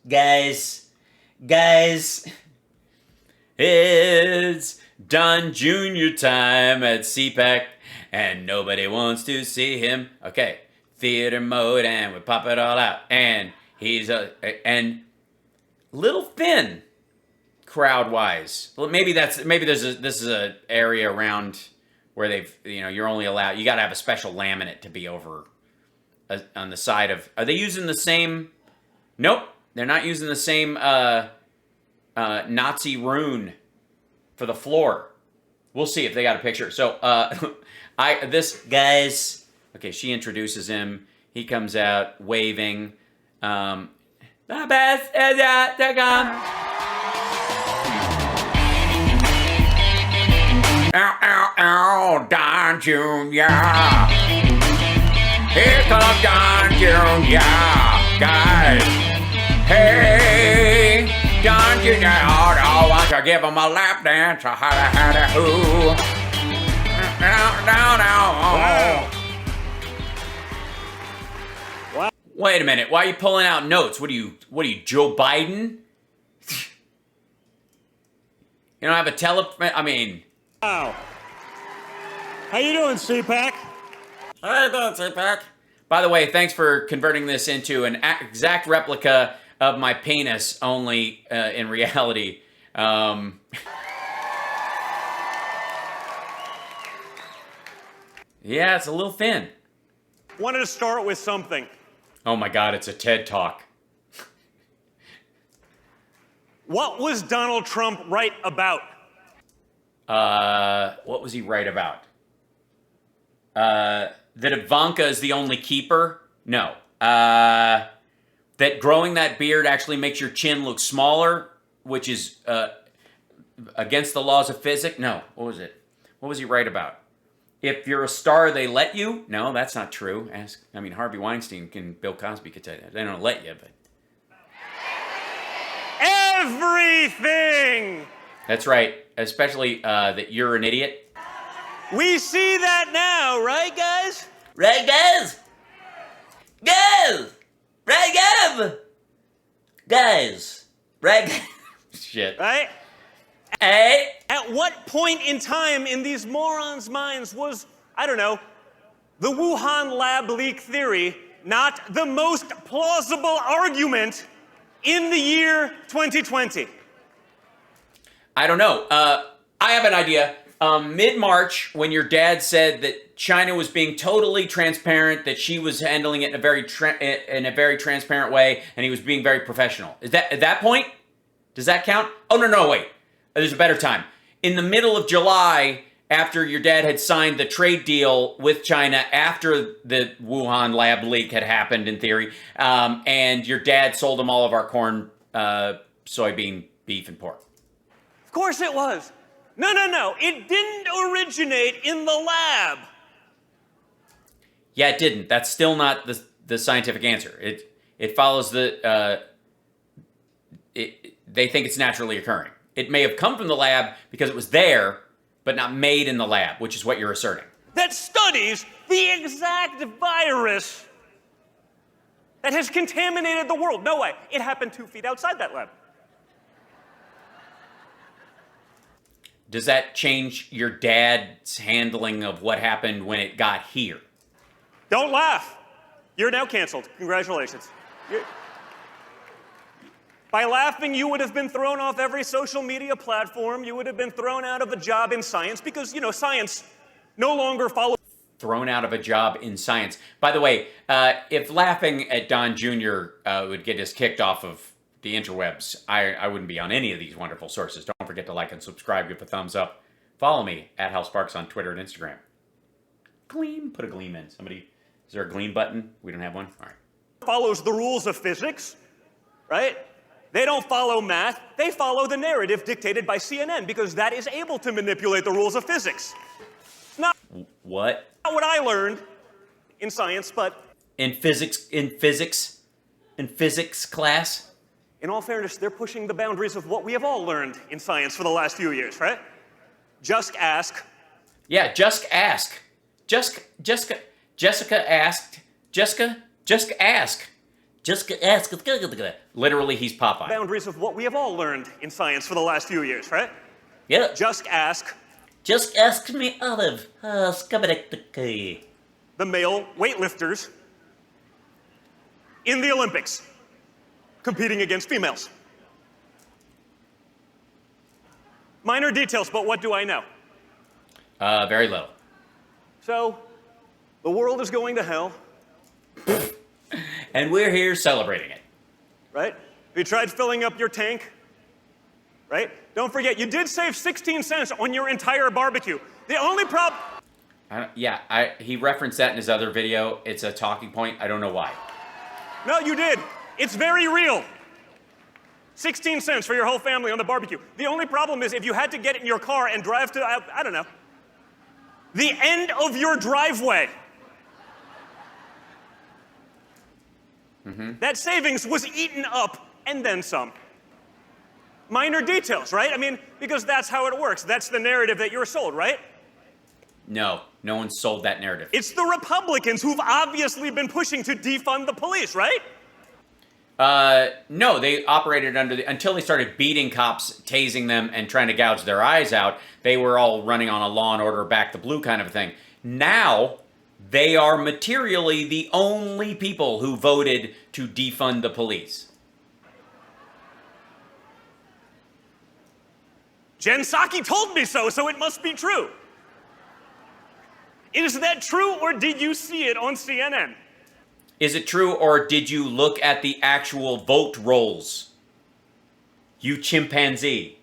Guys, it's Don Jr. time at CPAC, and nobody wants to see him. Okay, theater mode, and we pop it all out. And he's and little thin, crowd-wise. Well, maybe this is a area around where they've you're only allowed. You got to have a special laminate to be over on the side of. Are they using the same? Nope, they're not using the same Nazi rune for the floor. We'll see if they got a picture. So this guy's okay. She introduces him. He comes out waving. The best is yet to come. Ow, ow, ow, Don Jr. Here comes Don Jr. Guys. Hey, Don Jr. I want to give him a lap dance. Howdy, hoo. Down. Wait a minute. Why are you pulling out notes? What are you, Joe Biden? You don't have a Wow. How you doing, CPAC? How you doing, CPAC? By the way, thanks for converting this into an exact replica of my penis, only in reality. Yeah, it's a little thin. Wanted to start with something. Oh my God, it's a TED Talk. What was Donald Trump right about? What was he right about? That Ivanka is the only keeper? No. That growing that beard actually makes your chin look smaller, which is against the laws of physics? No. What was it? What was he right about? If you're a star, they let you? No, that's not true. Harvey Weinstein and Bill Cosby could tell you that. They don't let you, but... Everything! That's right. Especially that you're an idiot. We see that now, right, guys? Right, guys? Guys! Right, shit. Right? Hey! At what point in time in these morons' minds was, I don't know, the Wuhan lab leak theory not the most plausible argument in the year 2020? I don't know. I have an idea. Mid-March, when your dad said that China was being totally transparent, that she was handling it in a very transparent way, and he was being very professional. Is that at that point? Does that count? Oh, no, wait. There's a better time. In the middle of July, after your dad had signed the trade deal with China, after the Wuhan lab leak had happened, in theory, and your dad sold him all of our corn, soybean, beef, and pork. Of course it was. No. It didn't originate in the lab. Yeah, it didn't. That's still not the scientific answer. It follows the... they think it's naturally occurring. It may have come from the lab because it was there, but not made in the lab, which is what you're asserting. That studies the exact virus that has contaminated the world. No way. It happened 2 feet outside that lab. Does that change your dad's handling of what happened when it got here? Don't laugh. You're now canceled. Congratulations. By laughing, you would have been thrown off every social media platform. You would have been thrown out of a job in science because, science no longer follows. Thrown out of a job in science. By the way, if laughing at Don Jr. Would get us kicked off of the interwebs, I wouldn't be on any of these wonderful sources. Don't forget to like and subscribe, give a thumbs up. Follow me at Hal Sparks on Twitter and Instagram. Gleam, put a gleam in. Somebody, is there a gleam button? We don't have one? All right. Follows the rules of physics, right? They don't follow math. They follow the narrative dictated by CNN because that is able to manipulate the rules of physics. Not what I learned in science, but in physics class. In all fairness, they're pushing the boundaries of what we have all learned in science for the last few years, right? Just ask. Yeah, just ask. Jessica asked. Jessica ask. Just ask. Literally, he's Popeye. Boundaries of what we have all learned in science for the last few years, right? Yeah. Just ask Just ask me, Olive. The the male weightlifters in the Olympics competing against females. Minor details, but what do I know? Very little. So, the world is going to hell, And we're here celebrating it. right? Have you tried filling up your tank? Right? Don't forget, you did save 16 cents on your entire barbecue. The only problem... He referenced that in his other video. It's a talking point. I don't know why. No, you did. It's very real. 16 cents for your whole family on the barbecue. The only problem is if you had to get in your car and drive to, I don't know, the end of your driveway. That savings was eaten up and then some. Minor details, right? I mean, because that's how it works. That's the narrative that you're sold, right? No one sold that narrative. It's the Republicans who've obviously been pushing to defund the police, right? No, they operated until they started beating cops, tasing them, and trying to gouge their eyes out. They were all running on a Law and Order back the blue kind of thing. Now, they are materially the only people who voted to defund the police. Jen Psaki told me so, so it must be true. Is that true, or did you see it on CNN? Is it true, or did you look at the actual vote rolls? You chimpanzee.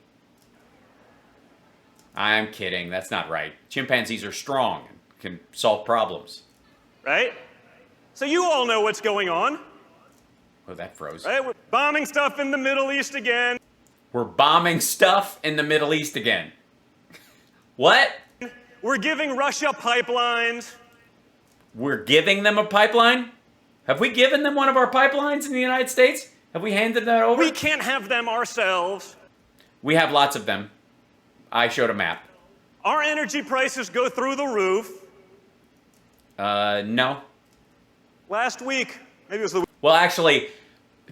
I'm kidding. That's not right. Chimpanzees are strong and can solve problems. Right? So you all know what's going on. Oh, that froze. Right? We're bombing stuff in the Middle East again. We're bombing stuff in the Middle East again. What? We're giving Russia pipelines. We're giving them a pipeline? Have we given them one of our pipelines in the United States? Have we handed that over? We can't have them ourselves. We have lots of them. I showed a map. Our energy prices go through the roof. No. Last week, maybe it was the week. Well, actually,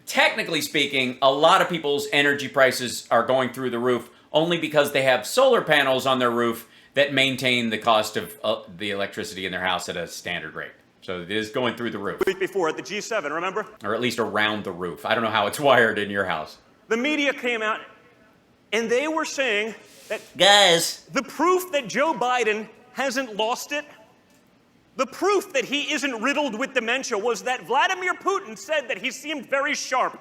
technically speaking, a lot of people's energy prices are going through the roof only because they have solar panels on their roof that maintain the cost of the electricity in their house at a standard rate. So it is going through the roof. Week before at the G7, remember? Or at least around the roof. I don't know how it's wired in your house. The media came out and they were saying that Guys, the proof that Joe Biden hasn't lost it, the proof that he isn't riddled with dementia was that Vladimir Putin said that he seemed very sharp.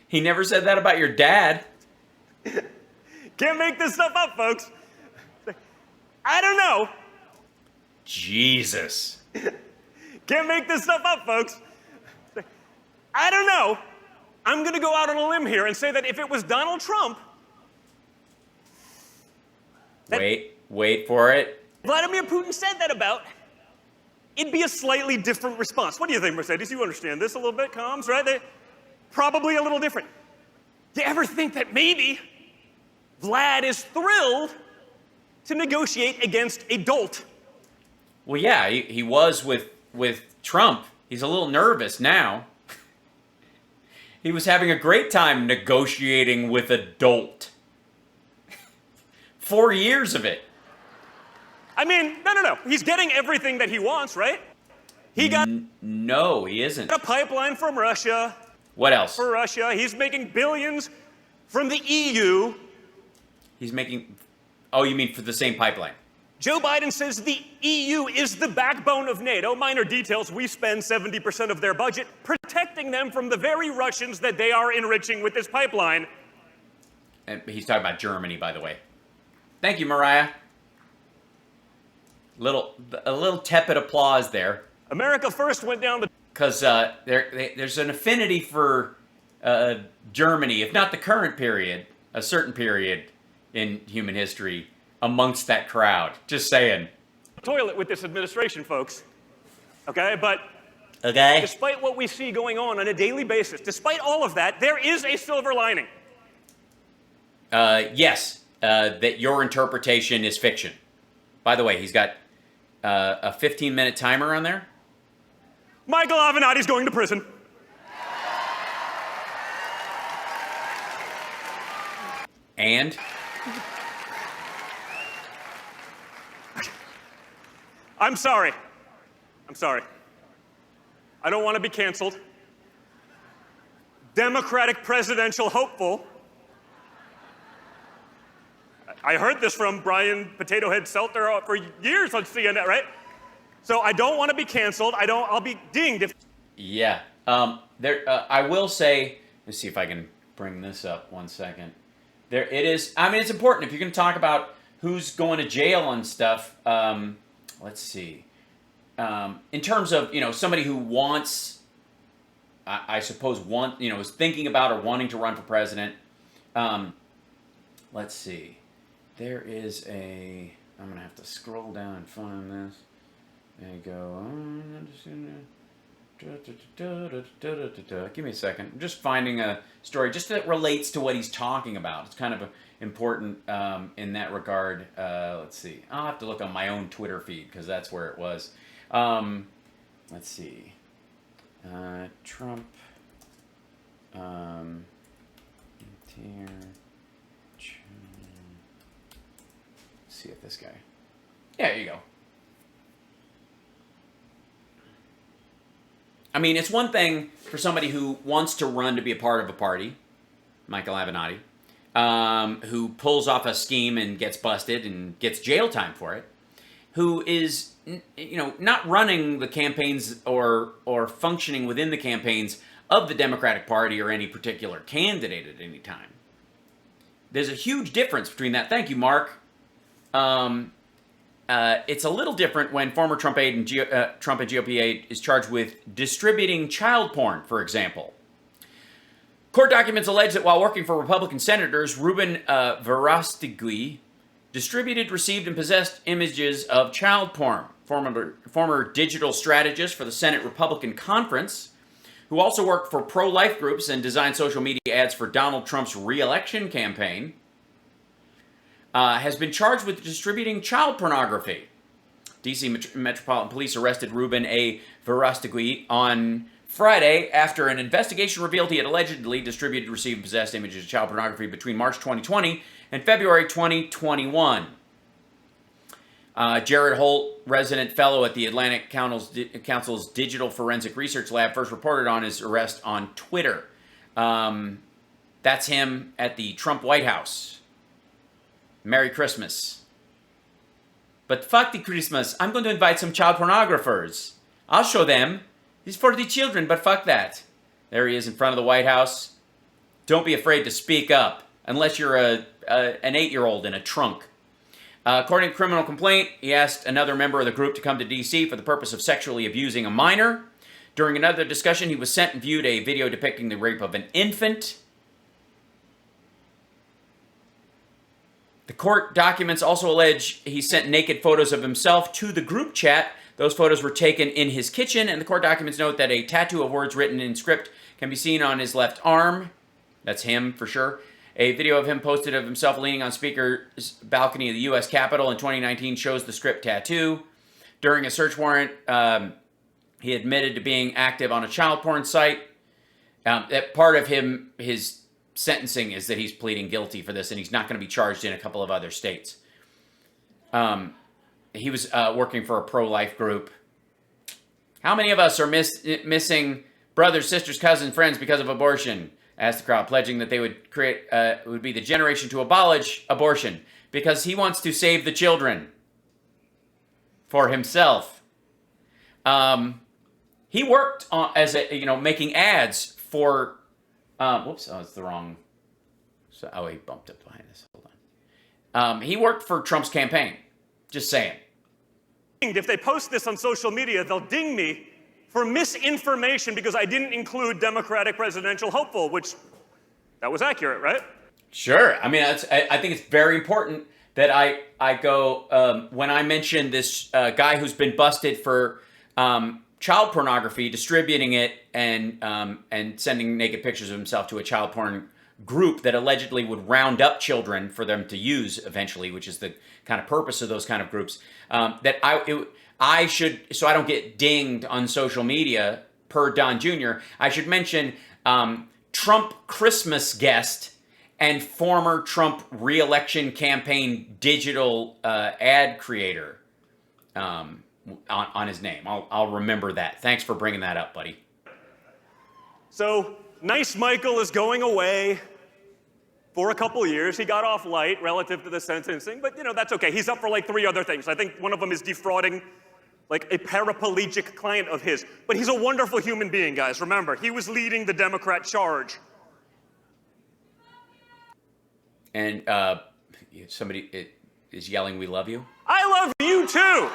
He never said that about your dad. Can't make this stuff up, folks. I don't know. Jesus. Can't make this stuff up, folks. I don't know. I'm going to go out on a limb here and say that if it was Donald Trump, Wait for it. Vladimir Putin said that about, it'd be a slightly different response. What do you think, Mercedes? You understand this a little bit, comms, right? Probably a little different. Do you ever think that maybe Vlad is thrilled to negotiate against a dolt? Well, yeah, he was with Trump. He's a little nervous now. He was having a great time negotiating with a dolt. 4 years of it. I mean, no. He's getting everything that he wants, right? He got No, he isn't. a pipeline from Russia. What else? For Russia. He's making billions from the EU. He's making... Oh, you mean for the same pipeline? Joe Biden says the EU is the backbone of NATO. Minor details, we spend 70% of their budget protecting them from the very Russians that they are enriching with this pipeline. And he's talking about Germany, by the way. Thank you, Mariah. A little tepid applause there. America first went down the... Because there's an affinity for Germany, if not the current period, a certain period in human history amongst that crowd. Just saying. toilet with this administration, folks. Okay, but okay? despite what we see going on a daily basis, despite all of that, there is a silver lining. Yes, that your interpretation is fiction. By the way, he's got a 15-minute timer on there. Michael Avenatti's going to prison. And I'm sorry. I'm sorry. I don't want to be canceled. Democratic presidential hopeful. I heard this from Brian Potato Head Seltzer for years on CNN, right? So I don't want to be canceled. I'll be dinged if. yeah, I will say. Let's see if I can bring this up 1 second. There it is. I mean, it's important if you're going to talk about who's going to jail and stuff. Let's see. In terms of somebody who wants, I suppose is thinking about or wanting to run for president. Let's see. There is I'm gonna have to scroll down and find this. There you go. I'm just gonna give me a second. I'm just finding a story just that relates to what he's talking about. It's kind of important in that regard. Let's see. I'll have to look on my own Twitter feed because that's where it was. Let's see. Trump. Let's see if this guy. Yeah, there you go. I mean, it's one thing for somebody who wants to run to be a part of a party, Michael Avenatti, who pulls off a scheme and gets busted and gets jail time for it, who is, not running the campaigns or functioning within the campaigns of the Democratic Party or any particular candidate at any time. There's a huge difference between that. Thank you, Mark. It's a little different when former Trump and GOP aide is charged with distributing child porn, for example. Court documents allege that while working for Republican senators, Ruben Verostegui distributed, received, and possessed images of child porn. Former digital strategist for the Senate Republican Conference, who also worked for pro-life groups and designed social media ads for Donald Trump's re-election campaign, has been charged with distributing child pornography. D.C. Metropolitan Police arrested Ruben A. Verostegui on Friday after an investigation revealed he had allegedly distributed, received, and possessed images of child pornography between March 2020 and February 2021. Jared Holt, resident fellow at the Atlantic Council's Digital Forensic Research Lab, first reported on his arrest on Twitter. That's him at the Trump White House. Merry Christmas. But fuck the Christmas. I'm going to invite some child pornographers. I'll show them. It's for the children, but fuck that. There he is in front of the White House. Don't be afraid to speak up, unless you're an 8-year-old in a trunk. According to criminal complaint, he asked another member of the group to come to D.C. for the purpose of sexually abusing a minor. During another discussion, he was sent and viewed a video depicting the rape of an infant. The court documents also allege he sent naked photos of himself to the group chat. Those photos were taken in his kitchen, and the court documents note that a tattoo of words written in script can be seen on his left arm. That's him, for sure. A video of him posted of himself leaning on speaker's balcony of the U.S. Capitol in 2019 shows the script tattoo. During a search warrant, he admitted to being active on a child porn site. That part of his sentencing is that he's pleading guilty for this, and he's not going to be charged in a couple of other states. He was working for a pro-life group. How many of us are missing brothers, sisters, cousins, friends because of abortion? Asked the crowd, pledging that they would create would be the generation to abolish abortion because he wants to save the children for himself. He worked on, making ads for. Whoops! Oh, it's the wrong. So, he bumped up behind us. Hold on. He worked for Trump's campaign. Just saying. If they post this on social media, they'll ding me for misinformation because I didn't include Democratic presidential hopeful, which that was accurate, right? Sure. I mean, I think it's very important that I go when I mention this guy who's been busted for child pornography, distributing it and sending naked pictures of himself to a child porn group that allegedly would round up children for them to use eventually, which is the kind of purpose of those kind of groups. I should, so I don't get dinged on social media per Don Jr., I should mention Trump Christmas guest and former Trump re-election campaign digital ad creator on his name. I'll remember that. Thanks for bringing that up, buddy. So, nice Michael is going away for a couple years. He got off light relative to the sentencing, but that's okay. He's up for like 3 other things. I think one of them is defrauding like a paraplegic client of his. But he's a wonderful human being, guys. Remember, he was leading the Democrat charge. And somebody is yelling, "We love you." I love you too!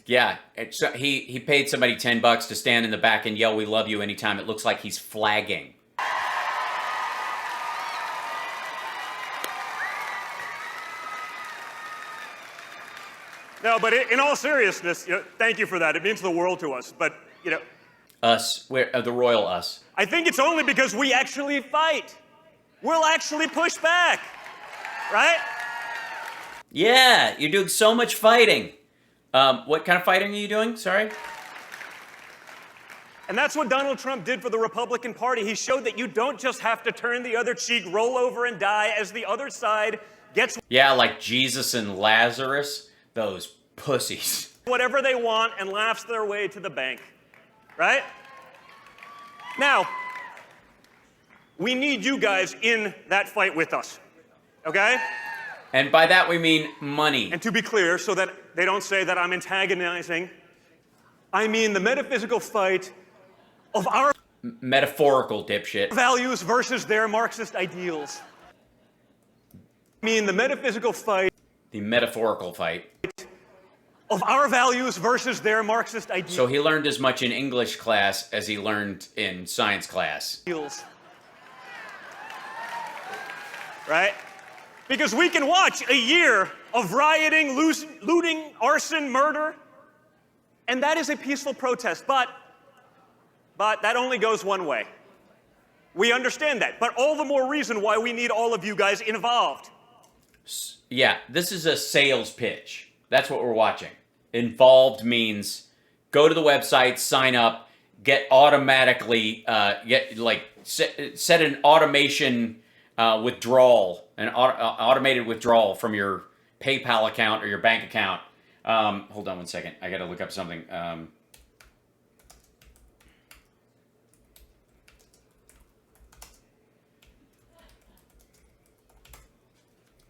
Yeah, so he paid somebody $10 to stand in the back and yell, "We love you" anytime it looks like he's flagging. No, but in all seriousness, thank you for that. It means the world to us. But, Us, the royal us. I think it's only because we actually fight. We'll actually push back, right? Yeah, you're doing so much fighting. What kind of fighting are you doing? Sorry? And that's what Donald Trump did for the Republican Party. He showed that you don't just have to turn the other cheek, roll over and die as the other side gets... Yeah, like Jesus and Lazarus. Those pussies. Whatever they want and laughs their way to the bank, right? Now, we need you guys in that fight with us, okay? And by that we mean money. And to be clear, so that they don't say that I'm antagonizing, I mean the metaphysical fight of our Metaphorical, dipshit. values versus their Marxist ideals. I mean the metaphysical fight The metaphorical fight. of our values versus their Marxist ideals. So he learned as much in English class as he learned in science class. Right? Because we can watch a year of rioting, looting, arson, murder, and that is a peaceful protest, but that only goes one way. We understand that, but all the more reason why we need all of you guys involved. Yeah, this is a sales pitch. That's what we're watching. Involved means go to the website, sign up, get automatically, set an automation withdrawal, an automated withdrawal from your PayPal account or your bank account. Hold on one second. I got to look up something.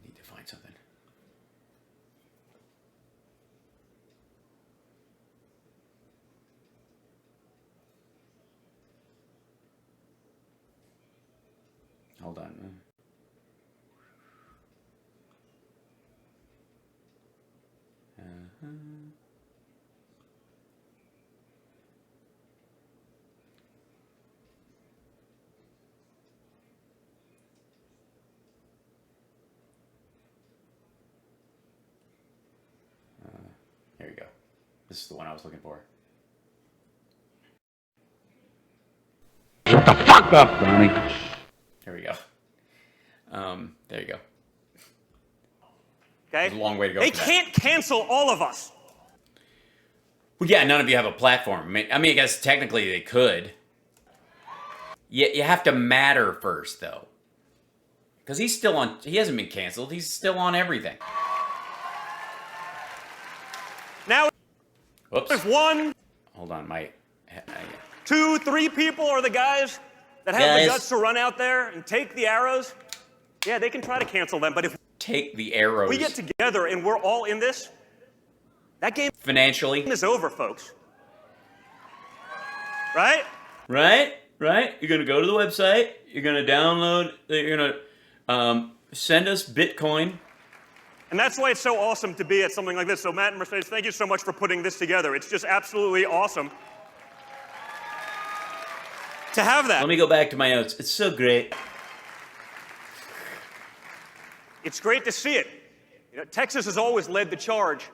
Need to find something. Hold on. There you go. This is the one I was looking for. Shut the fuck up, Donnie. There we go. There you go. Okay? There's a long way to go. They for that. can't cancel all of us. Well, yeah, none of you have a platform. I mean, I guess technically they could. You have to matter first, though. Because he's still on... He hasn't been canceled. He's still on everything. Now, Whoops. if 1, Hold on, my... 2, 3 people are the guys that have the guts to run out there and take the arrows, yeah, they can try to cancel them. But if Take the arrows. we get together and we're all in this, that game Financially. is over, folks. Right? Right? You're going to go to the website. You're going to download... You're going to send us Bitcoin. And that's why it's so awesome to be at something like this. So Matt and Mercedes, thank you so much for putting this together. It's just absolutely awesome to have that. Let me go back to my notes. It's so great. It's great to see it. Texas has always led the charge.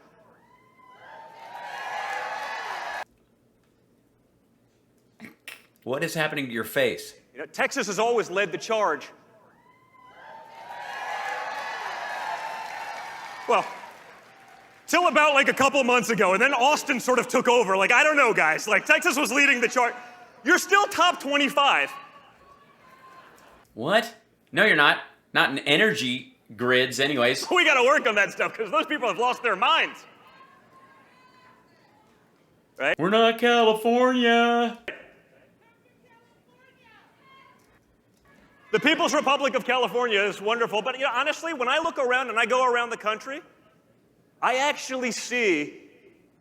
What is happening to your face? Texas has always led the charge. Well, Till about like a couple months ago, and then Austin sort of took over. Like, I don't know, guys. Like, Texas was leading the chart. You're still top 25. What? No, you're not. Not in energy grids, anyways. We gotta work on that stuff, because those people have lost their minds. Right? We're not California. The People's Republic of California is wonderful, but honestly, when I look around and I go around the country, I actually see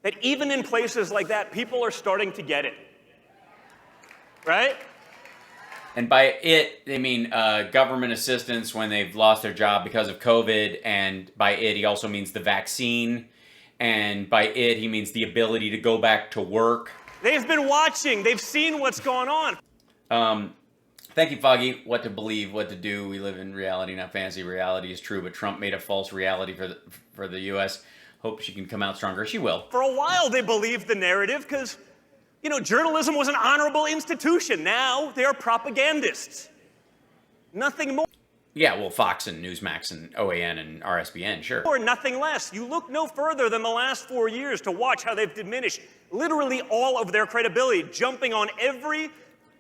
that even in places like that, people are starting to get it. Right? And by it, they mean government assistance when they've lost their job because of COVID. And by it, he also means the vaccine. And by it, he means the ability to go back to work. They've been watching. They've seen what's going on. Thank you, Foggy. What to believe, what to do. We live in reality, not fantasy. Reality is true, but Trump made a false reality for the U.S. Hope she can come out stronger. She will. For a while, they believed the narrative because, journalism was an honorable institution. Now they are propagandists. Nothing more. Yeah, well, Fox and Newsmax and OAN and RSBN, sure. Or nothing less. You look no further than the last 4 years to watch how they've diminished literally all of their credibility, jumping on every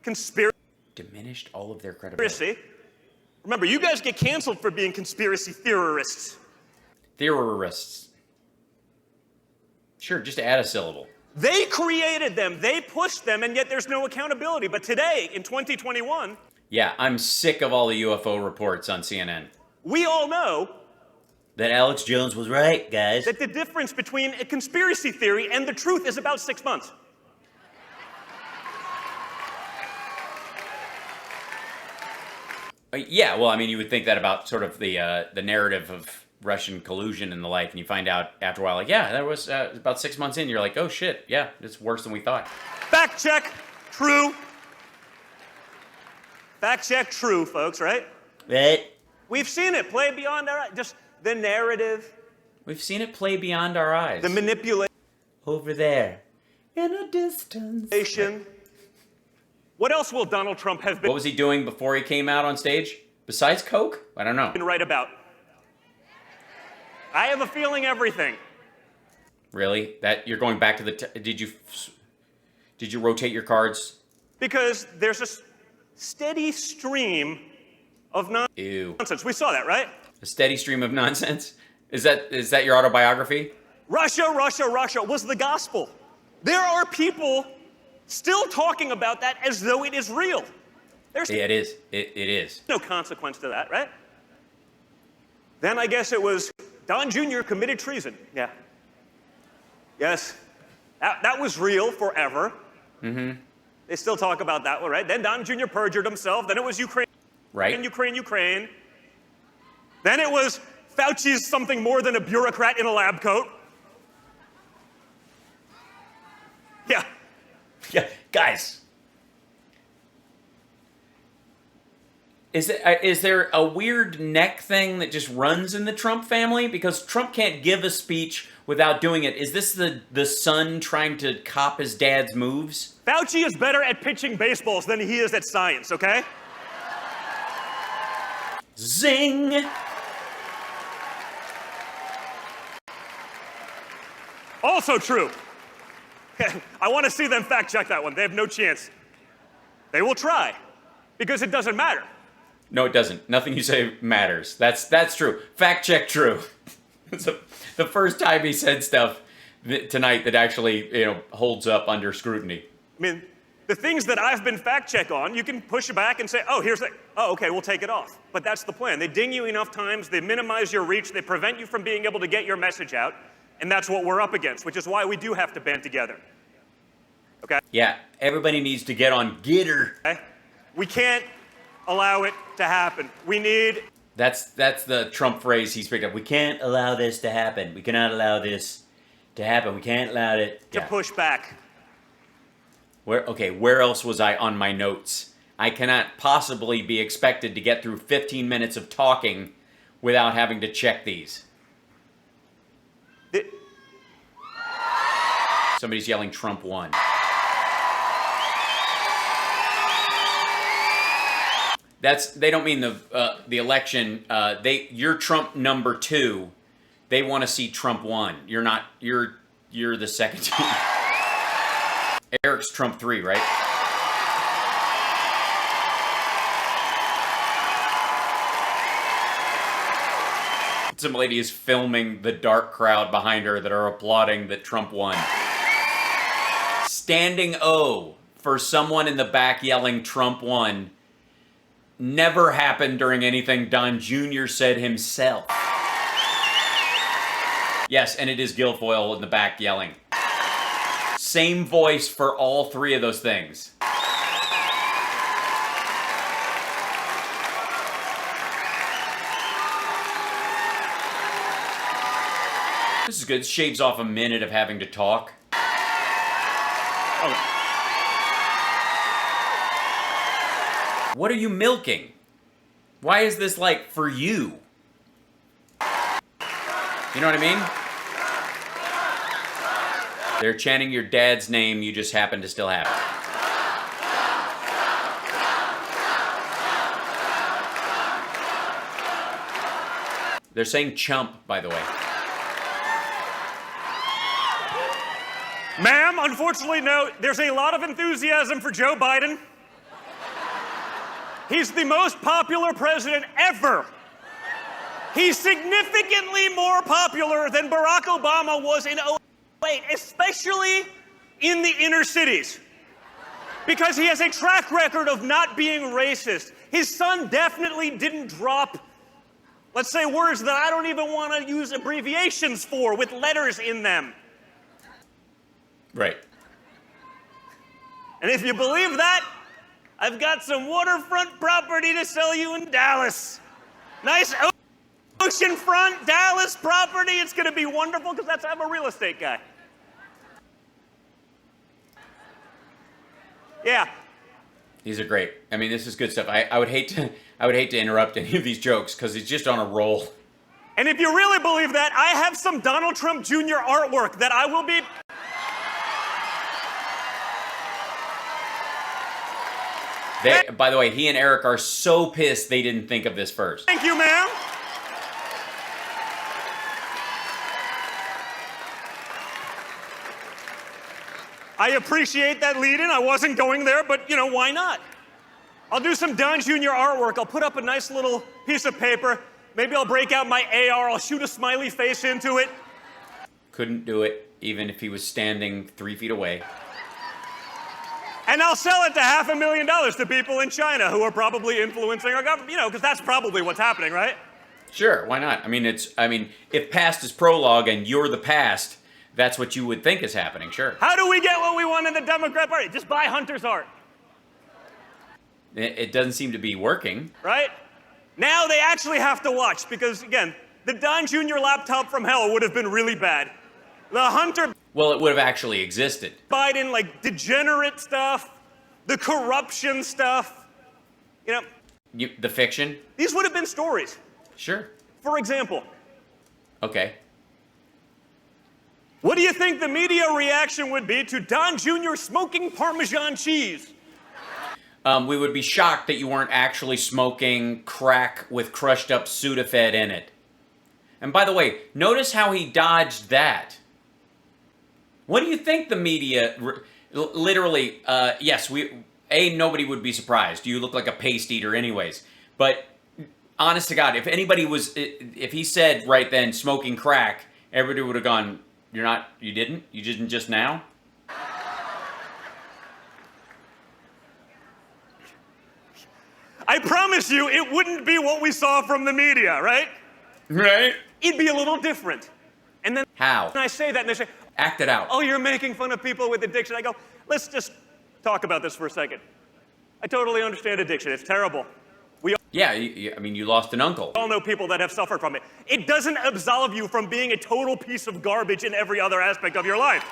conspiracy. Diminished all of their credibility. Remember, you guys get canceled for being conspiracy theorists. Theorists. Sure, just add a syllable. They created them, they pushed them, and yet there's no accountability. But today, in 2021... Yeah, I'm sick of all the UFO reports on CNN. We all know That Alex Jones was right, guys. that the difference between a conspiracy theory and the truth is about 6 months. Yeah, well, I mean, you would think that about sort of the narrative of Russian collusion and the like, and you find out after a while, like, yeah, that was about 6 months in, you're like, oh shit, yeah, it's worse than we thought. Fact check, true. Fact check, true, folks, right? Right? We've seen it play beyond our eyes. Just the narrative, We've seen it play beyond our eyes. the manipulation. Over there. In a distance. What else will Donald Trump have What was he doing before he came out on stage? Besides Coke? I don't know. been right about? I have a feeling everything. Really? That you're going back to the... Did you rotate your cards? Because there's a steady stream of Ew. nonsense. We saw that, right? A steady stream of nonsense? Is that your autobiography? Russia, Russia, Russia was the gospel. There are people still talking about that as though it is real. There's Yeah, it is. It is. no consequence to that, right? Then I guess it was Don Jr. committed treason. Yeah. Yes. That was real forever. Mm-hmm. They still talk about that one, right? Then Don Jr. perjured himself. Then it was Ukraine. Right? Ukraine. Then it was Fauci's something more than a bureaucrat in a lab coat. Yeah. Yeah, guys. Is there a weird neck thing that just runs in the Trump family? Because Trump can't give a speech without doing it. Is this the son trying to cop his dad's moves? Fauci is better at pitching baseballs than he is at science, okay? Zing! Also true. I want to see them fact check that one. They have no chance. They will try, because it doesn't matter. No, it doesn't. Nothing you say matters. That's true. Fact check true. It's the first time he said stuff tonight that actually holds up under scrutiny. I mean, the things that I've been fact check on, you can push it back and say, oh, okay, we'll take it off. But that's the plan. They ding you enough times, they minimize your reach, they prevent you from being able to get your message out, and that's what we're up against, which is why we do have to band together. Okay? Yeah, everybody needs to get on Gitter. Okay? We can't allow it to happen. We need... That's the Trump phrase he's picked up. We can't allow this to happen. We cannot allow this to happen. We can't allow it to push back. Where else was I on my notes? I cannot possibly be expected to get through 15 minutes of talking without having to check these. Somebody's yelling Trump won. They don't mean the election. You're Trump number 2, They want to see Trump won. You're not. You're the second team. Eric's Trump 3, right? Some lady is filming the dark crowd behind her that are applauding that Trump won. Standing O for someone in the back yelling Trump won never happened during anything Don Jr. said himself. Yes, and it is Guilfoyle in the back yelling. Same voice for all three of those things. This is good. This shaves off a minute of having to talk. Oh. What are you milking? Why is this like for you? You know what I mean? They're chanting your dad's name, you just happen to still have it. They're saying chump, by the way. Ma'am, unfortunately, no. There's a lot of enthusiasm for Joe Biden. He's the most popular president ever. He's significantly more popular than Barack Obama was in 2008, especially in the inner cities, because he has a track record of not being racist. His son definitely didn't drop, let's say, words that I don't even want to use abbreviations for with letters in them. Right. And if you believe that, I've got some waterfront property to sell you in Dallas. Nice oceanfront Dallas property. It's going to be wonderful because I'm a real estate guy. Yeah. These are great. I mean, this is good stuff. I would hate to interrupt any of these jokes because he's just on a roll. And if you really believe that, I have some Donald Trump Jr. artwork that I will be... By the way, he and Eric are so pissed they didn't think of this first. Thank you, ma'am. I appreciate that lead-in. I wasn't going there, but, you know, why not? I'll do some Don Jr. artwork. I'll put up a nice little piece of paper. Maybe I'll break out my AR. I'll shoot a smiley face into it. Couldn't do it, even if he was standing 3 feet away. And I'll sell it to $500,000 to people in China who are probably influencing our government, you know, because that's probably what's happening, right? Sure, why not? I mean, if past is prologue and you're the past, that's what you would think is happening, sure. How do we get what we want in the Democrat Party? Just buy Hunter's art. It doesn't seem to be working. Right? Now they actually have to watch because, again, the Don Jr. laptop from hell would have been really bad. The Hunter Well, it would have actually existed. Biden, like, degenerate stuff, the corruption stuff, you know. The fiction? These would have been stories. Sure. For example, Okay. what do you think the media reaction would be to Don Jr. smoking Parmesan cheese? We would be shocked that you weren't actually smoking crack with crushed up Sudafed in it. And by the way, notice how he dodged that. What do you think the media, literally, yes, nobody would be surprised. You look like a paste eater anyways. But honest to God, if he said right then smoking crack, everybody would have gone, you didn't just now? I promise you, it wouldn't be what we saw from the media, right? Right? It'd be a little different. And then How? I say that, and they say, Act it out. oh, you're making fun of people with addiction. I go, let's just talk about this for a second. I totally understand addiction. It's terrible. Yeah, you lost an uncle. We all know people that have suffered from it. It doesn't absolve you from being a total piece of garbage in every other aspect of your life.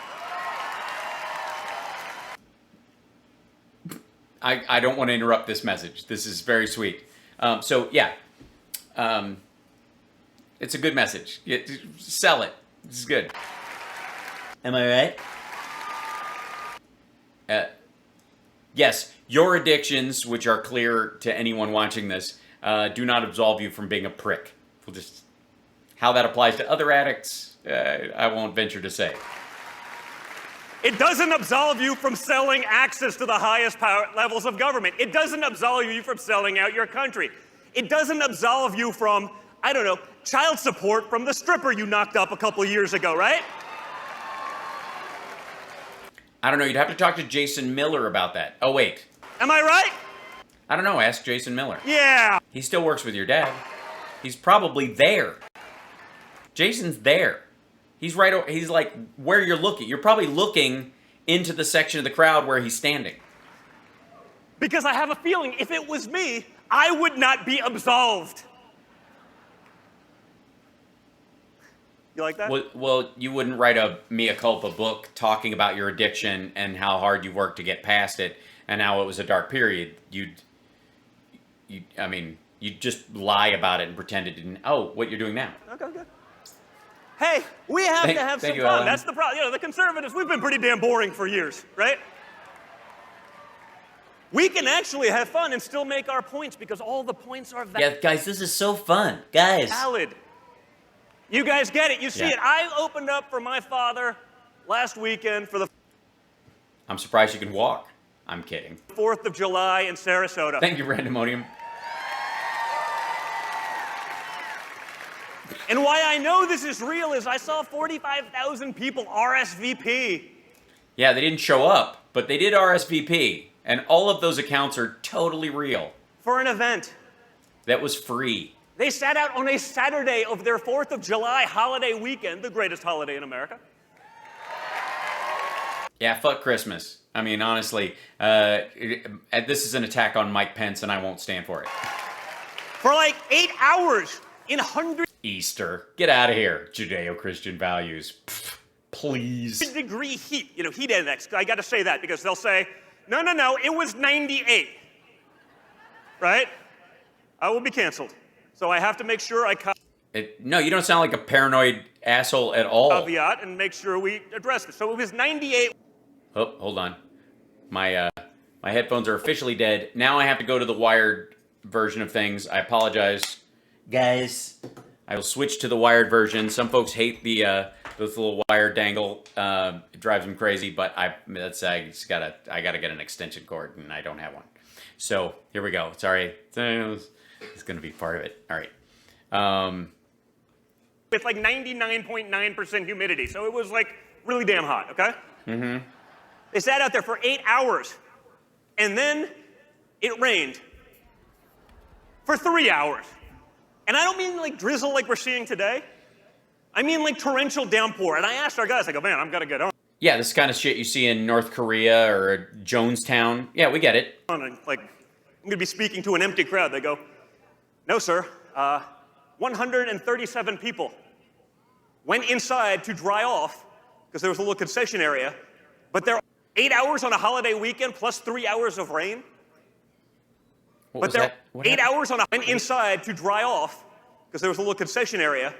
I don't want to interrupt this message. This is very sweet. It's a good message. Sell it. This is good. Am I right? Yes, your addictions, which are clear to anyone watching this, do not absolve you from being a prick. How that applies to other addicts, I won't venture to say. It doesn't absolve you from selling access to the highest power levels of government. It doesn't absolve you from selling out your country. It doesn't absolve you from, I don't know, child support from the stripper you knocked up a couple years ago, right? I don't know, you'd have to talk to Jason Miller about that. Oh, wait. Am I right? I don't know, ask Jason Miller. Yeah. He still works with your dad. He's probably there. Jason's there. He's right, he's like where you're looking. You're probably looking into the section of the crowd where he's standing. Because I have a feeling if it was me, I would not be absolved. You like that? Well, you wouldn't write a mea culpa book talking about your addiction and how hard you worked to get past it and how it was a dark period. You'd just lie about it and pretend it didn't. Oh, what you're doing now. Okay, good. Hey, we have to have some thank you, fun. Alan. That's the problem. You know, the conservatives, we've been pretty damn boring for years, right? We can actually have fun and still make our points because all the points are Yeah, guys, this is so fun. Guys. valid. You guys get it. You see Yeah. it. I opened up for my father last weekend for the I'm surprised you can walk. I'm kidding. 4th of July in Sarasota. Thank you, Randemonium. And why I know this is real is I saw 45,000 people RSVP. Yeah, they didn't show up, but they did RSVP. And all of those accounts are totally real. For an event. That was free. They sat out on a Saturday of their 4th of July holiday weekend, the greatest holiday in America. Yeah, fuck Christmas. I mean, honestly, this is an attack on Mike Pence, and I won't stand for it. For like 8 hours in hundreds Easter. Get out of here. Judeo-Christian values. Pfft, please. degree heat. You know, heat index. I got to say that because they'll say, no, it was 98. Right? I will be canceled. So I have to make sure I No, you don't sound like a paranoid asshole at all. caveat and make sure we address this. So it was 98. Oh, hold on. My headphones are officially dead. Now I have to go to the wired version of things. I apologize. Guys. I will switch to the wired version. Some folks hate the this little wire dangle. It drives them crazy, but I gotta get an extension cord, and I don't have one. So here we go. Sorry, it's gonna be part of it. All right. With like 99.9% humidity. So it was like really damn hot, okay? Mm-hmm. They sat out there for 8 hours. And then it rained for 3 hours. And I don't mean like drizzle like we're seeing today. I mean like torrential downpour. And I asked our guys, I go, man, I'm gonna get on. Yeah, this kind of shit you see in North Korea or Jonestown. Yeah, we get it. And like, I'm gonna be speaking to an empty crowd. They go, no, sir. 137 people went inside to dry off because there was a little concession area. But they're 8 hours on a holiday weekend plus 3 hours of rain. What was they're that? What 8 happened? hours on a went inside to dry off because there was a little concession area.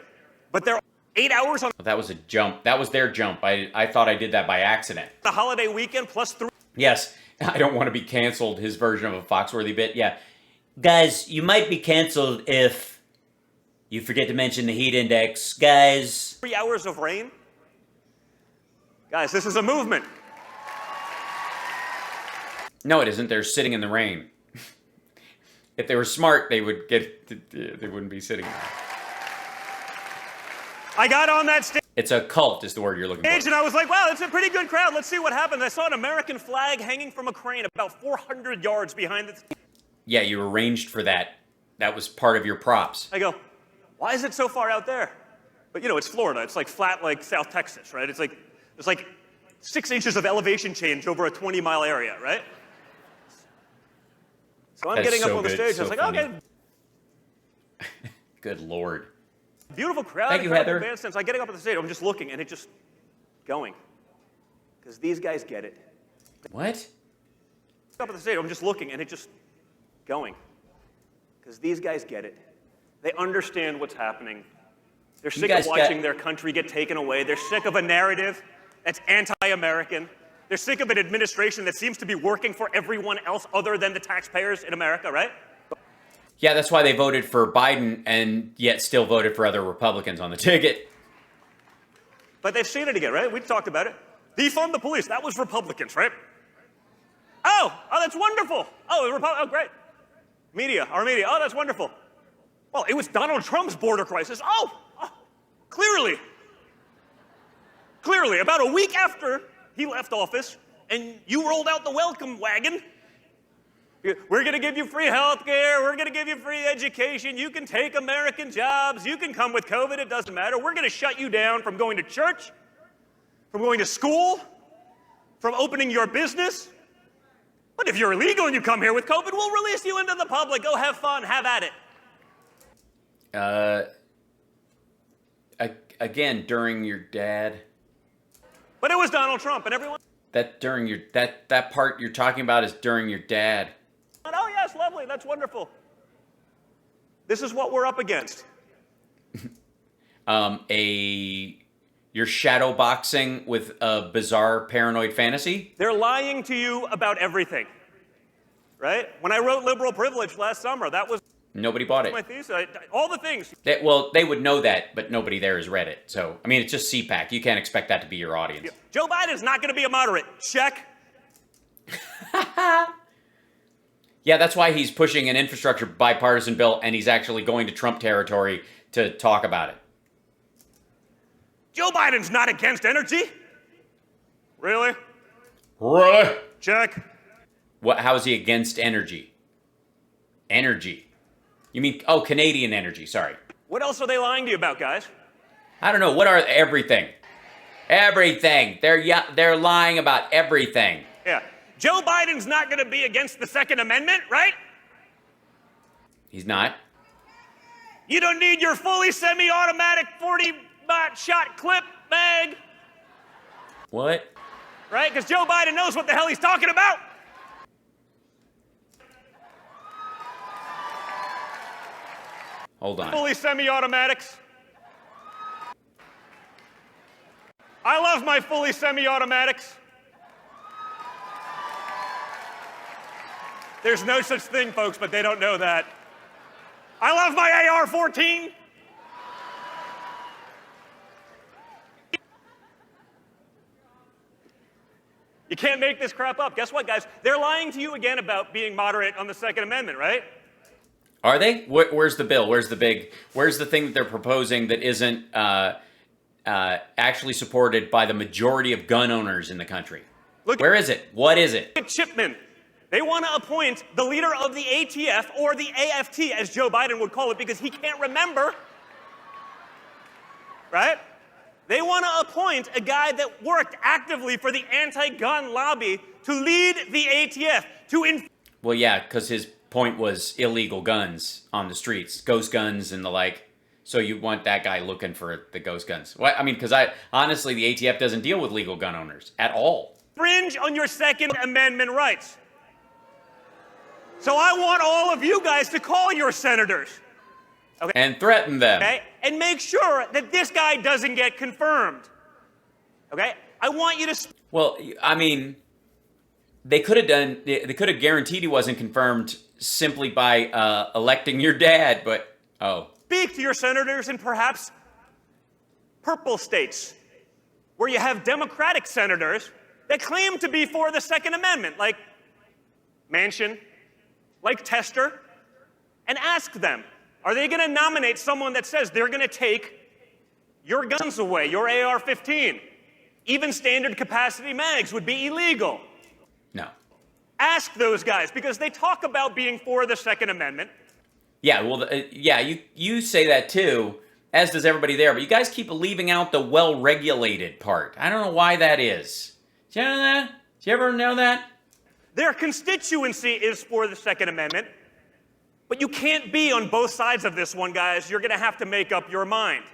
But they're 8 hours on That was a jump. That was their jump. I thought I did that by accident. a holiday weekend plus 3. Yes, I don't want to be canceled. His version of a Foxworthy bit. Yeah. Guys, you might be canceled if you forget to mention the heat index. Guys. 3 hours of rain. Guys, this is a movement. No, it isn't. They're sitting in the rain. If they were smart, they would they wouldn't be sitting there. I got on that stage It's a cult is the word you're looking for. and I was like, wow, it's a pretty good crowd. Let's see what happens. I saw an American flag hanging from a crane about 400 yards behind the Yeah, you arranged for that. That was part of your props. I go, why is it so far out there? But you know, it's Florida. It's like flat like South Texas, right? It's like, there's like 6 inches of elevation change over a 20-mile area, right? So I'm That's getting so up on the good, stage. so I was like, funny. okay, Good Lord. beautiful crowd. Thank you, incredible Heather. bandstands. I getting up on the stage. I'm just looking, and it just going. Because these guys get it. What? Up on the stage. I'm just looking, and it just going. Because these guys get it. They understand what's happening. They're sick of guys watching their country get taken away. They're sick of a narrative that's anti-American. They're sick of an administration that seems to be working for everyone else other than the taxpayers in America, right? Yeah, that's why they voted for Biden and yet still voted for other Republicans on the ticket. But they've seen it again, right? We talked about it. Defund the police. That was Republicans, right? Oh, that's wonderful. Oh, great. Our media. Oh, that's wonderful. Well, it was Donald Trump's border crisis. Clearly. Clearly, about a week after he left office, and you rolled out the welcome wagon. We're going to give you free health care. We're going to give you free education. You can take American jobs. You can come with COVID. It doesn't matter. We're going to shut you down from going to church, from going to school, from opening your business. But if you're illegal and you come here with COVID, we'll release you into the public. Go have fun. Have at it. Again, during your dad. But it was Donald Trump and everyone. That part you're talking about is during your dad. Oh, yes, lovely. That's wonderful. This is what we're up against. You're shadow boxing with a bizarre paranoid fantasy? They're lying to you about everything, right? When I wrote Liberal Privilege last summer, that was Nobody bought it. my thesis. All the things. They would know that, but nobody there has read it. So, I mean, it's just CPAC. You can't expect that to be your audience. Joe Biden's not going to be a moderate. Check. Yeah, that's why he's pushing an infrastructure bipartisan bill, and he's actually going to Trump territory to talk about it. Joe Biden's not against energy. Really? Really? Check. How is he against energy? Energy. You mean, Canadian energy, sorry. What else are they lying to you about, guys? I don't know. What are everything? Everything. They're lying about everything. Yeah. Joe Biden's not going to be against the Second Amendment, right? He's not. You don't need your fully semi-automatic 40-shot clip mag, What? right? Because Joe Biden knows what the hell he's talking about. Hold on. Fully semi-automatics. I love my fully semi-automatics. There's no such thing, folks, but they don't know that. I love my AR-14. You can't make this crap up. Guess what, guys? They're lying to you again about being moderate on the Second Amendment, right? Are they? Where's the bill? Where's the thing that they're proposing that isn't actually supported by the majority of gun owners in the country? Where is it? What is it? Chipman. They want to appoint the leader of the ATF, or the AFT, as Joe Biden would call it, because he can't remember. Right? They want to appoint a guy that worked actively for the anti-gun lobby to lead the ATF, Well, yeah, because his point was illegal guns on the streets, ghost guns and the like. So you want that guy looking for the ghost guns. What? I mean, because honestly, the ATF doesn't deal with legal gun owners at all. infringe on your Second Amendment rights. So I want all of you guys to call your senators. Okay? And threaten them. Okay? And make sure that this guy doesn't get confirmed. Okay? I want you to... Well, I mean, they could have guaranteed he wasn't confirmed simply by electing your dad, but, speak to your senators in perhaps purple states, where you have Democratic senators that claim to be for the Second Amendment, like Manchin, like Tester, and ask them, are they going to nominate someone that says they're going to take your guns away, your AR-15? Even standard capacity mags would be illegal. no. Ask those guys, because they talk about being for the Second Amendment. Yeah, well, you say that too, as does everybody there, but you guys keep leaving out the well-regulated part. I don't know why that is. Do you know that? Do you ever know that? Their constituency is for the Second Amendment, but you can't be on both sides of this one, guys. You're going to have to make up your mind.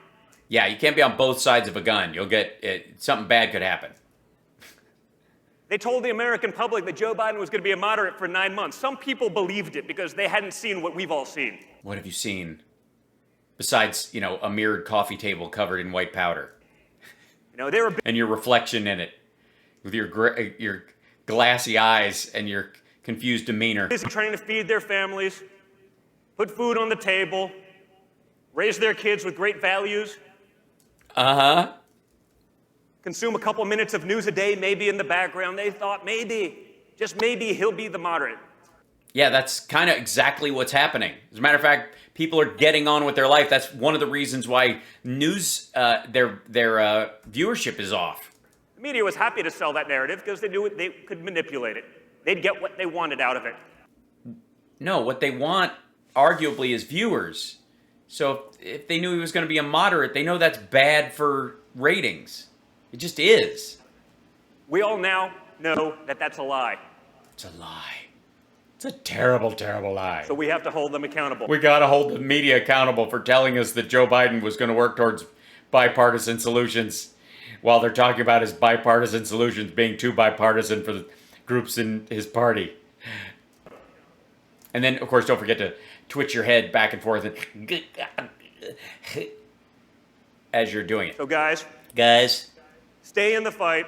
Yeah, you can't be on both sides of a gun. You'll get something bad could happen. They told the American public that Joe Biden was going to be a moderate for 9 months. Some people believed it because they hadn't seen what we've all seen. What have you seen? Besides, a mirrored coffee table covered in white powder. They were And your reflection in it. With your glassy eyes and your confused demeanor. busy trying to feed their families, put food on the table, raise their kids with great values, Uh-huh. consume a couple minutes of news a day, maybe in the background. They thought maybe, just maybe, he'll be the moderate. Yeah, that's kind of exactly what's happening. As a matter of fact, people are getting on with their life. That's one of the reasons why news, their viewership is off. The media was happy to sell that narrative because they knew they could manipulate it. They'd get what they wanted out of it. No, what they want, arguably, is viewers. So if they knew he was going to be a moderate, they know that's bad for ratings. It just is. We all now know that that's a lie. It's a lie. It's a terrible, terrible lie. So we have to hold them accountable. We got to hold the media accountable for telling us that Joe Biden was going to work towards bipartisan solutions while they're talking about his bipartisan solutions being too bipartisan for the groups in his party. And then, of course, don't forget to twitch your head back and forth and as you're doing it. So guys, stay in the fight,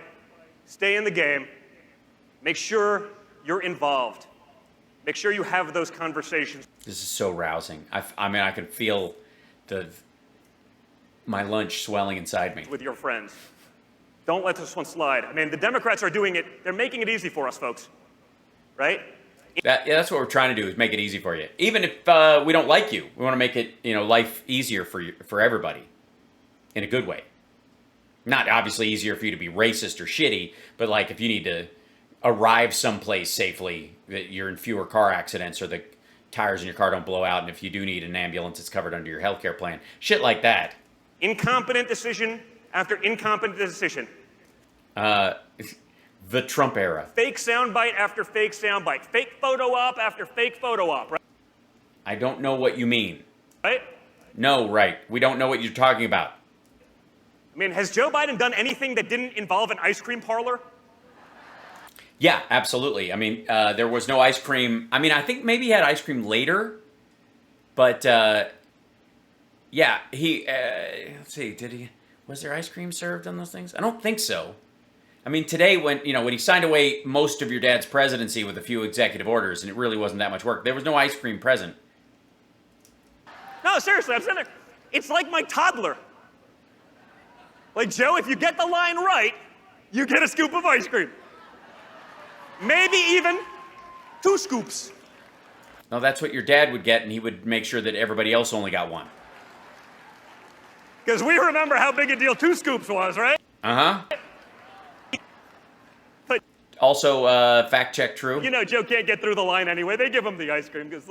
stay in the game, make sure you're involved. Make sure you have those conversations. This is so rousing. I mean, I can feel my lunch swelling inside me. With your friends. Don't let this one slide. I mean, the Democrats are doing it. They're making it easy for us, folks. Right? That's what we're trying to do, is make it easy for you. Even if we don't like you, we want to make it, life easier for everybody in a good way. Not obviously easier for you to be racist or shitty, but like if you need to arrive someplace safely, that you're in fewer car accidents or the tires in your car don't blow out, and if you do need an ambulance, it's covered under your healthcare plan. Shit like that. Incompetent decision after incompetent decision. The Trump era. Fake soundbite after fake soundbite. Fake photo op after fake photo op, right? I don't know what you mean. Right? No, right. We don't know what you're talking about. I mean, has Joe Biden done anything that didn't involve an ice cream parlor? Yeah, absolutely. I mean, there was no ice cream. I mean, I think maybe he had ice cream later, but yeah, he. Let's see, was there ice cream served on those things? I don't think so. I mean, today when he signed away most of your dad's presidency with a few executive orders, and it really wasn't that much work, there was no ice cream present. No, seriously, I'm sitting there. It's like my toddler. Like, Joe, if you get the line right, you get a scoop of ice cream. Maybe even 2 scoops. No, that's what your dad would get, and he would make sure that everybody else only got 1. Because we remember how big a deal 2 scoops was, right? Uh-huh. But, also, fact check true. Joe can't get through the line anyway. They give him the ice cream because,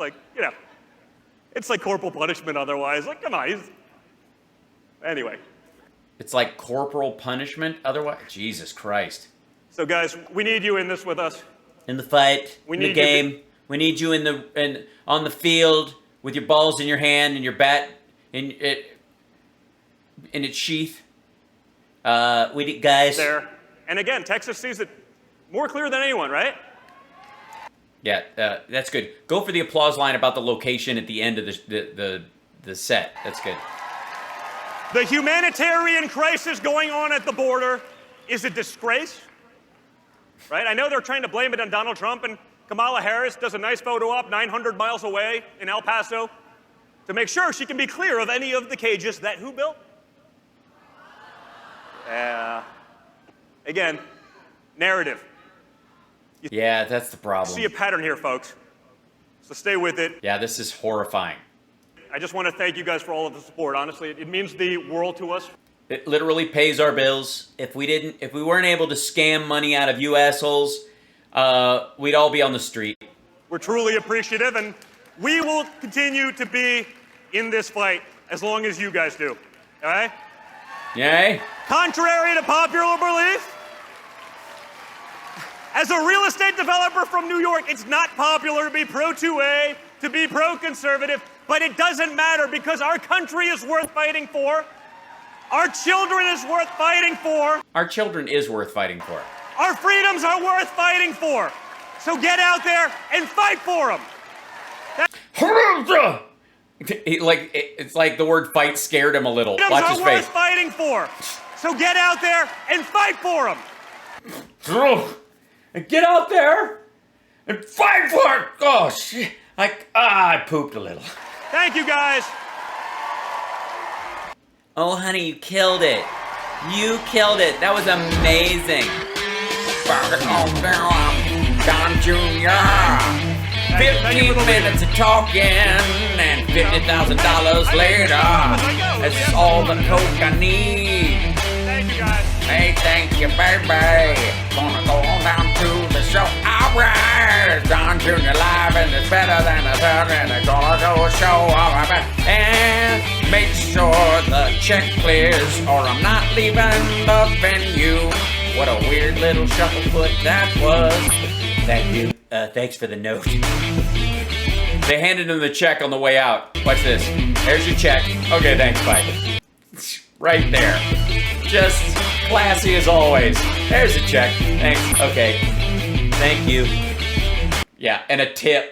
it's like corporal punishment otherwise. Like, come on. Anyway. It's like corporal punishment otherwise? Jesus Christ. So, guys, we need you in this with us. In the fight, in the game. We need you on the field with your balls in your hand and your bat in its sheath. We need guys. There. And again, Texas sees it more clear than anyone, right? Yeah, that's good. Go for the applause line about the location at the end of the set. That's good. The humanitarian crisis going on at the border is a disgrace, right? I know they're trying to blame it on Donald Trump, and Kamala Harris does a nice photo op 900 miles away in El Paso to make sure she can be clear of any of the cages that who built? Again, narrative. Yeah, that's the problem. See a pattern here, folks. So stay with it. Yeah, this is horrifying. I just want to thank you guys for all of the support. Honestly, it means the world to us. It literally pays our bills. If we weren't able to scam money out of you assholes, we'd all be on the street. We're truly appreciative, and we will continue to be in this fight as long as you guys do. All right? Yay? Contrary to popular belief, as a real estate developer from New York, it's not popular to be pro-2A, to be pro-conservative, but it doesn't matter because our country is worth fighting for. Our children is worth fighting for. Our children is worth fighting for. Our freedoms are worth fighting for. So get out there and fight for them. It's like the word fight scared him a little. Freedoms Watch are his worth face. fighting for. So get out there and fight for them. And get out there and fight for it. Oh shit! I pooped a little. Thank you, guys. Oh, honey, you killed it. You killed it. That was amazing. Don Jr. 15 minutes of talking and $50,000 later. That's all the coke I need. Thank you, guys. Hey, thank you, baby. Gonna go on down to the show. Alright, Don Jr. live and it's better than a third and it's gonna go show. Alright, and make sure the check clears or I'm not leaving the venue. What a weird little shuffle foot that was. Thank you. Thanks for the note. They handed him the check on the way out. Watch this. There's your check. Okay, thanks, bye. Right there. Just classy as always. There's a check. Thanks. Okay. Thank you. Yeah, and a tip.